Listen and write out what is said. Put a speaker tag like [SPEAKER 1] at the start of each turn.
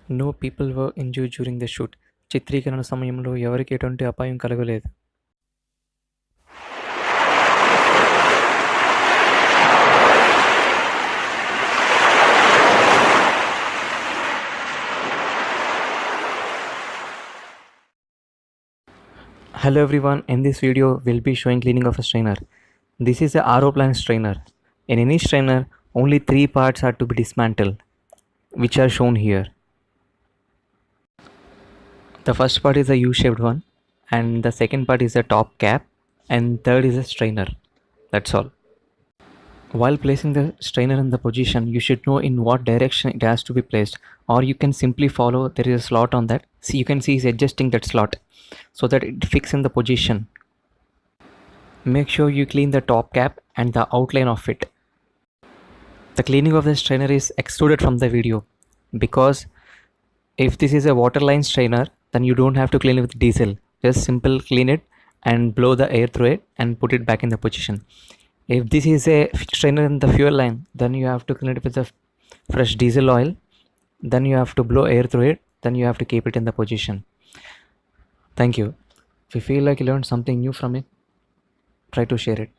[SPEAKER 1] No people were injured during the shoot. చిత్రీకరణ సమయంలో ఎవరికీ ఎటువంటి అపాయం కలగలేదు. Hello everyone, in this video we'll be showing cleaning of a strainer. This is a RO plant strainer. In any strainer, only 3 parts are to be dismantled, which are shown here. The first part is a U-shaped one, and the second part is a top cap, and third is a strainer. That's all. While placing the strainer in the position, you should know in what direction it has to be placed, or you can simply follow. There is a slot on that. See, you can see it's adjusting that slot so that it fixes in the position. Make sure you clean the top cap and the outline of it. The cleaning of the strainer is excluded from the video because if this is a waterline strainer, then you don't have to clean it with diesel. Just simple clean it and blow the air through it and put it back in the position. If this is a strainer in the fuel line, then you have to clean it with the fresh diesel oil. Then you have to blow air through it. Then you have to keep it in the position. Thank you. If you feel like you learned something new from it, try to share it.